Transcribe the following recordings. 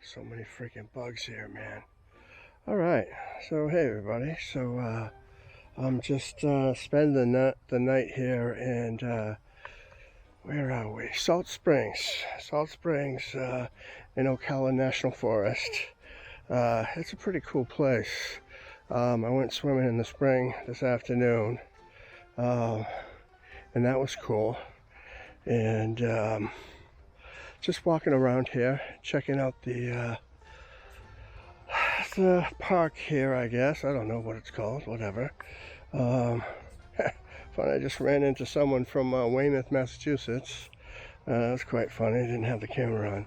So many freaking bugs here, man. Alright, so hey everybody. So I'm just spending the night here, and where are we? Salt Springs. Salt Springs in Ocala National Forest. It's a pretty cool place. I went swimming in the spring this afternoon, and that was cool. And just walking around here, checking out the park here, I guess. I don't know what it's called, whatever. Fun, I just ran into someone from Weymouth, Massachusetts. That was quite funny. I didn't have the camera on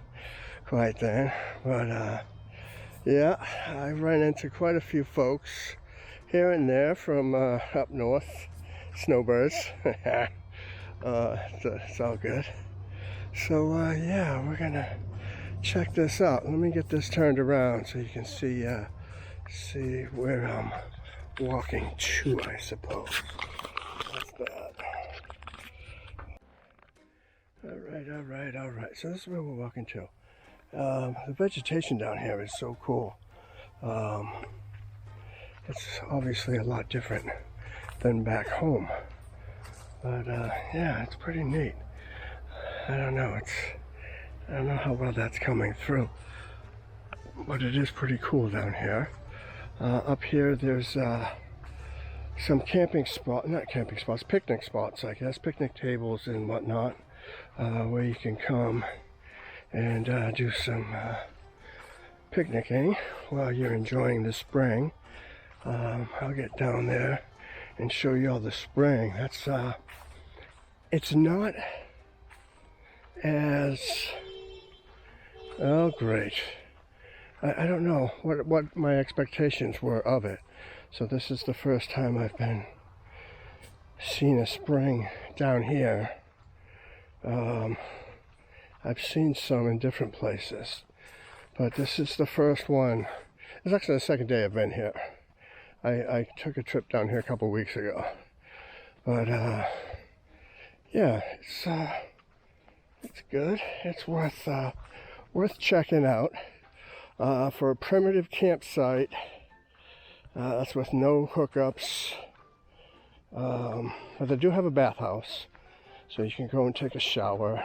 quite then. But yeah, I ran into quite a few folks here and there from up north. Snowbirds. It's all good. So yeah, we're gonna check this out. Let me get this turned around so you can see where I'm walking to, I suppose. That's that. All right. So this is where we're walking to. The vegetation down here is so cool. It's obviously a lot different than back home, but yeah, it's pretty neat. I don't know how well that's coming through, but it is pretty cool down here. Up here there's some picnic spots, I guess, picnic tables and whatnot, where you can come and do some picnicking while you're enjoying the spring. I'll get down there and show you all the spring. That's it's not as, oh great, I don't know what my expectations were of it. So this is the first time I've been seeing a spring down here. I've seen some in different places, but this is the first one. It's actually the second day I've been here. I took a trip down here a couple weeks ago, but yeah, it's good. It's worth checking out for a primitive campsite. That's with no hookups, but they do have a bathhouse, so you can go and take a shower.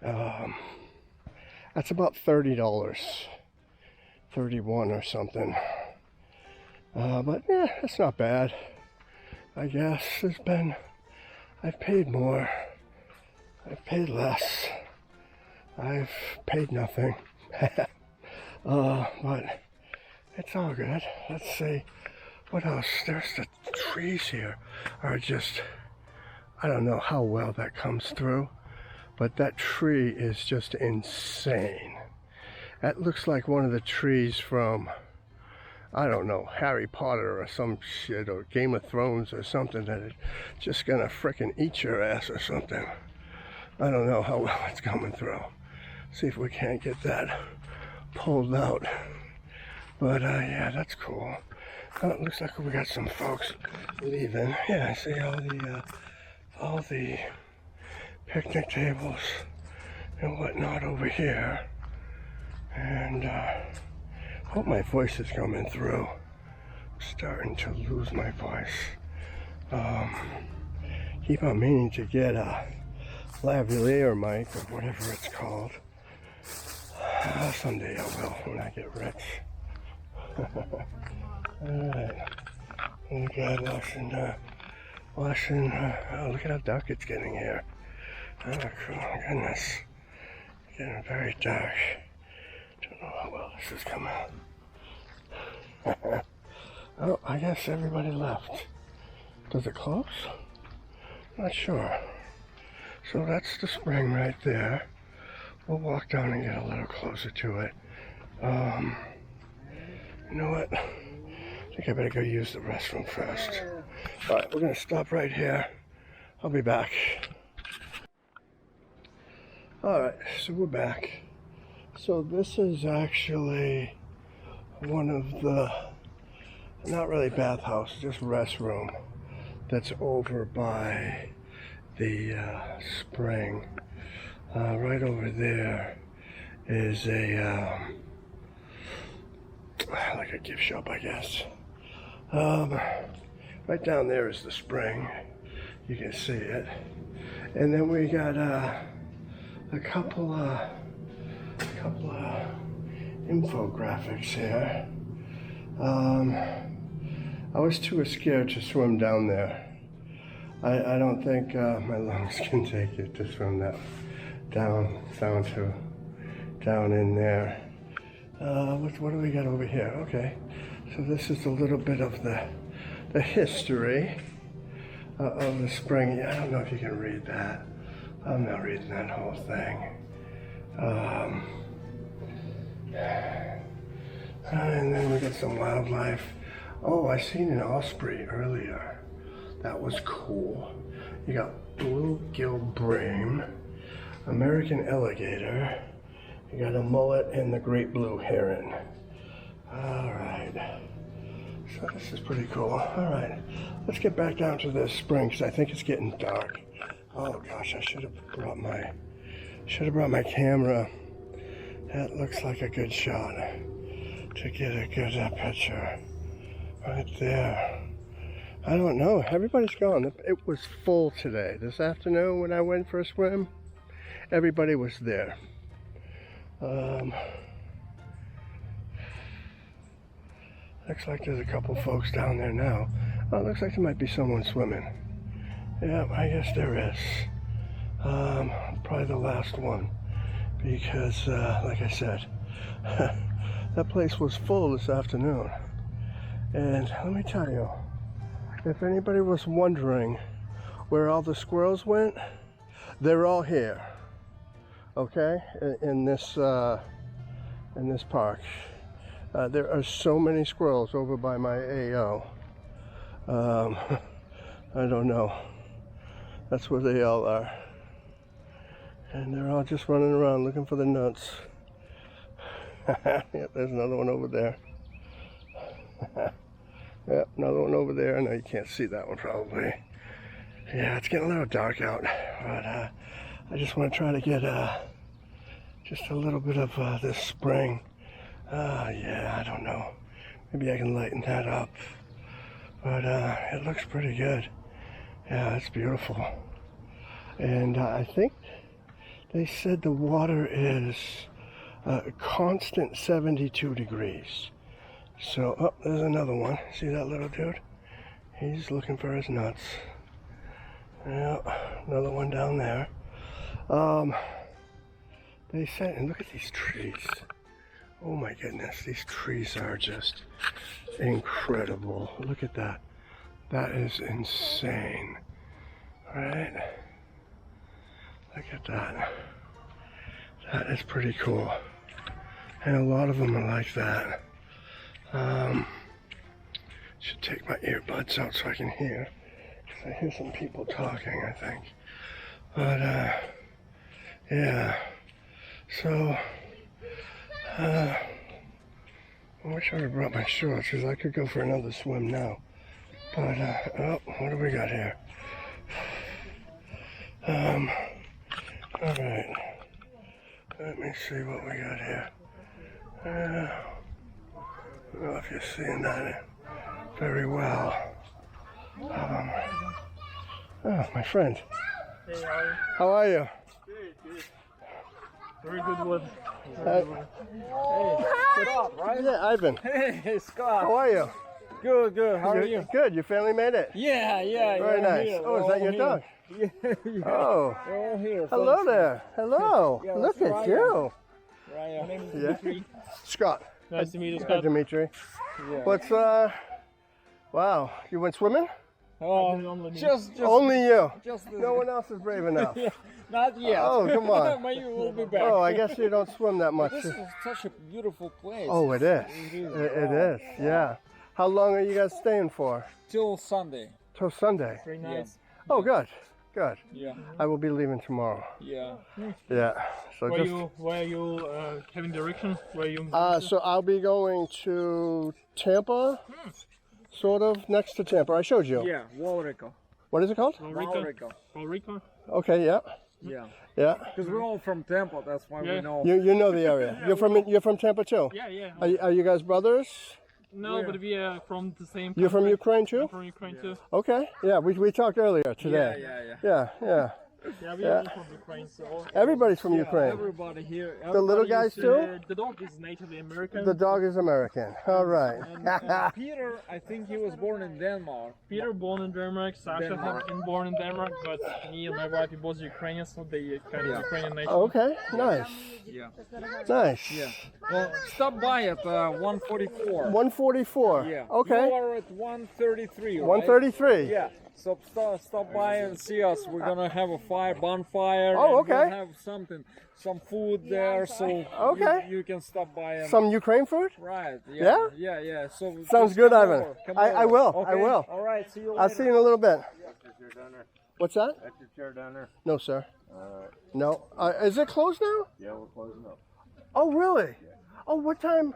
That's about $30, 31 or something. But yeah, it's not bad. I guess I've paid more. I've paid less. I've paid nothing. But it's all good. Let's see what else. There's the trees here are just, I don't know how well that comes through, but that tree is just insane. That looks like one of the trees from, I don't know, Harry Potter or some shit, or Game of Thrones or something, that is just gonna frickin' eat your ass or something. I don't know how well it's coming through. See if we can't get that pulled out. But yeah, that's cool. It looks like we got some folks leaving. Yeah, I see all the picnic tables and whatnot over here. And hope my voice is coming through. I'm starting to lose my voice. Keep on meaning to get a lavalier mic or whatever it's called. Someday I will, when I get rich. Alright. Oh God, washing, oh, look at how dark it's getting here. Oh, cool, goodness. It's getting very dark. Don't know how well this is coming. Oh, I guess everybody left. Does it close? Not sure. So that's the spring right there. We'll walk down and get a little closer to it. You know what? I think I better go use the restroom first. Alright, we're gonna stop right here. I'll be back. Alright, so we're back. So this is actually one of the, not really bathhouse, just restroom, that's over by the spring. Right over there is a a gift shop, I guess. Right down there is the spring. You can see it. And then we got a couple of infographics here. I was too scared to swim down there. I don't think my lungs can take it to swim that down in there. What do we got over here? Okay, so this is a little bit of the history of the spring. I don't know if you can read that. I'm not reading that whole thing. And then we got some wildlife. Oh, I seen an osprey earlier. That was cool. You got bluegill bream, American alligator. You got a mullet and the great blue heron. All right. So this is pretty cool. All right. Let's get back down to this spring because I think it's getting dark. Oh gosh, I should have brought my camera. That looks like a good shot to get a good picture right there. I don't know. Everybody's gone. It was full today. This afternoon when I went for a swim, everybody was there. Looks like there's a couple folks down there now. Oh, it looks like there might be someone swimming. Yeah, I guess there is. Probably the last one. Because, like I said, that place was full this afternoon. And let me tell you, if anybody was wondering where all the squirrels went, they're all here. Okay, in this park. There are so many squirrels over by my AO. I don't know. That's where they all are. And they're all just running around looking for the nuts. Yep, there's another one over there. Yep, another one over there. I know you can't see that one probably. Yeah, it's getting a little dark out, but I just want to try to get just a little bit of this spring. Yeah, I don't know. Maybe I can lighten that up. But it looks pretty good. Yeah, it's beautiful. And I think they said the water is constant 72 degrees. So, oh, there's another one. See that little dude? He's looking for his nuts. Yeah, another one down there. They said, and look at these trees. Oh my goodness, these trees are just incredible. Look at that. That is insane. Right? Look at that. That is pretty cool. And a lot of them are like that. Should take my earbuds out so I can hear. Because I hear some people talking, I think. But, yeah. So, I wish I would have brought my shorts because I could go for another swim now. But, oh, what do we got here? Alright. Let me see what we got here. I don't know if you're seeing that very well. Oh, my friend. Hey, how are you? How are you? Good, good. Very good one. Hey, Scott, right? yeah, Ivan. Hey, Scott. How are you? Good, good. How are you? Good. Your family made it? Yeah, yeah. Very nice. Here. Oh, is that your dog? Yeah, yeah. Oh. We're all here. Hello Thanks. there. Hello. Yeah, Look that's at Ryan. you. Ryan. My name is Yeah. Dimitri. Scott. Nice to meet you, Hi, Scott. Dimitri. Yeah. What's, wow. You went swimming? Just Only you. Just No one else is brave enough. Yeah, not yet. Oh, come on. Maybe we'll be back. Oh, I guess you don't swim that much. This is such a beautiful place. Oh, it is. It is, yeah. How long are you guys staying for? Till Sunday. Till Sunday. Very nice. Oh, good. Good. Yeah. I will be leaving tomorrow. Yeah. Yeah. So Where are you having direction? Where are you? so I'll be going to Tampa, sort of next to Tampa. I showed you. Yeah, Walrico. What is it called? Walrico. Okay. Yeah. Yeah. Yeah. Because we're all from Tampa, that's why we know. You know the area. You're from Tampa too. Yeah, yeah. Are you guys brothers? No, Where? but we are from the same. You're from country. Ukraine too? I'm from Ukraine too. Okay. Yeah, we talked earlier today. Yeah. Yeah. Yeah, we Yeah. are all from Ukraine. So Everybody's from Ukraine. Everybody here. The little everybody guys is too? here. the dog is natively American. The dog is American. All right. And Peter, I think he was born in Denmark. Peter born in Denmark. Sasha Denmark. have been born in Denmark, but me and my wife we both Ukrainian, so they kind of Ukrainian nation. Okay. Nice. Yeah. Nice. Yeah. Well, stop by at 144. 144. Yeah. Okay. You are at 133. Right? 133. Yeah. So stop by and see us. We're gonna have a bonfire. Oh, and okay. We'll have some food there, so Okay. you can stop by and. Some Ukraine food? Right. Yeah? Yeah. So Sounds just good, come Ivan. over, come I over. will. I Okay? will. All right. See you later. I'll see you in a little bit. That's your chair down there. What's that? That's your chair down there. No, sir. Alright. No. Is it closed now? Yeah, we're closing up. Oh, really? Oh, what time?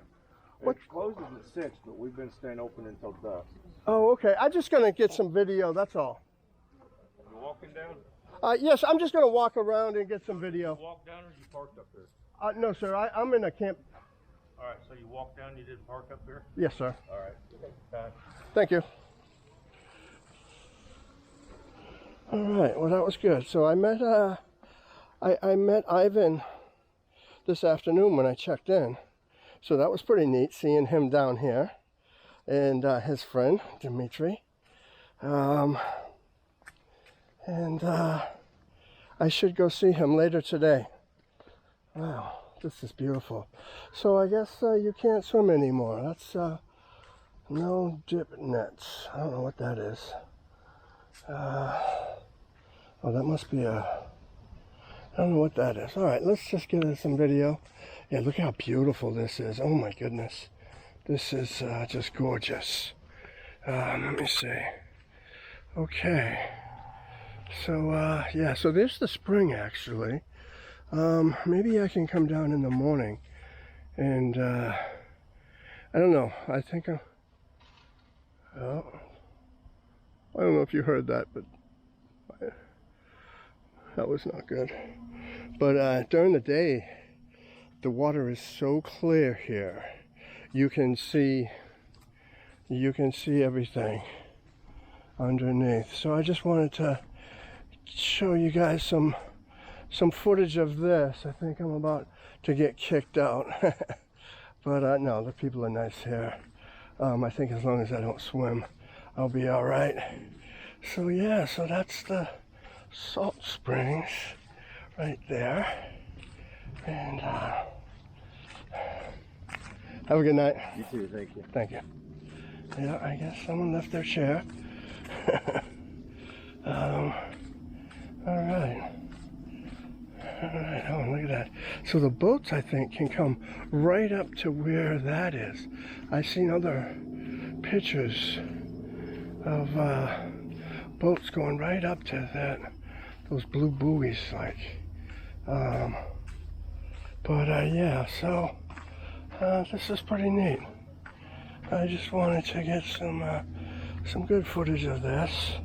It closes at 6, but we've been staying open until dusk. Oh, okay. I'm just going to get some video. That's all. You walking down? Yes, I'm just going to walk around and get some video. Walk down or you parked up there? No, sir. I'm in a camp. Alright, so you walk down, you didn't park up there? Yes, sir. Alright. Thank you. All right. Well, that was good. So I met I met Ivan this afternoon when I checked in. So that was pretty neat seeing him down here, and his friend Dimitri. I should go see him later today. Wow, this is beautiful. So I guess you can't swim anymore. That's no dip nets. I don't know what that is. Oh, that must be I don't know what that is. All right, let's just get some video. Yeah, look how beautiful this is. Oh my goodness. This is just gorgeous. Let me see. Okay. So, yeah, so there's the spring actually. Maybe I can come down in the morning and, I don't know. I think I don't know if you heard that, but that was not good. But during the day, the water is so clear here. You can see everything underneath. So I just wanted to show you guys some footage of this. I think I'm about to get kicked out. But no, the people are nice here. I think as long as I don't swim, I'll be all right. So yeah, so that's the salt springs right there. And have a good night. You too, thank you. Thank you. Yeah, I guess someone left their chair. All right. Oh, look at that. So the boats, I think, can come right up to where that is. I've seen other pictures of boats going right up to that, those blue buoys, like. Yeah, so this is pretty neat. I just wanted to get some good footage of this,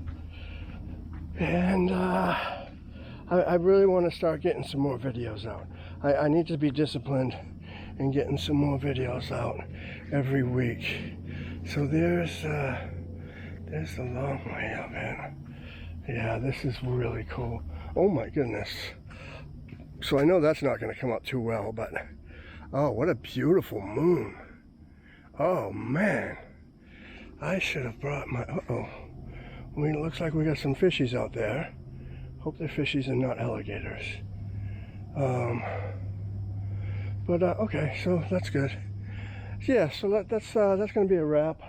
and I really want to start getting some more videos out. I need to be disciplined in getting some more videos out every week. So there's the long way up in. Yeah, this is really cool. Oh my goodness. So I know that's not going to come up too well, but oh, what a beautiful moon. Oh man, I should have brought my, it looks like we got some fishies out there. Hope they're fishies and not alligators. Okay, so that's good. Yeah, so that's going to be a wrap.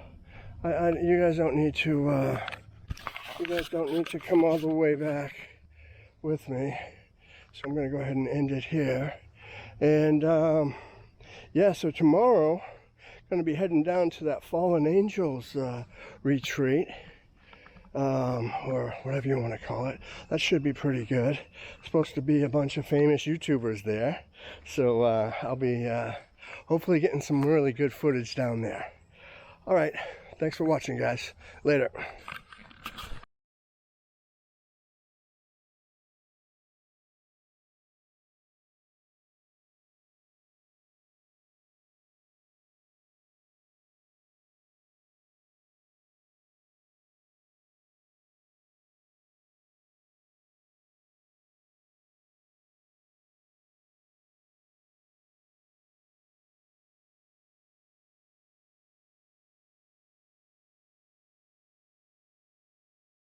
You guys don't need to come all the way back with me. So I'm going to go ahead and end it here. And yeah, so tomorrow I'm going to be heading down to that Fallen Angels retreat, or whatever you want to call it. That should be pretty good. Supposed to be a bunch of famous YouTubers there. So I'll be hopefully getting some really good footage down there. All right, thanks for watching, guys. Later.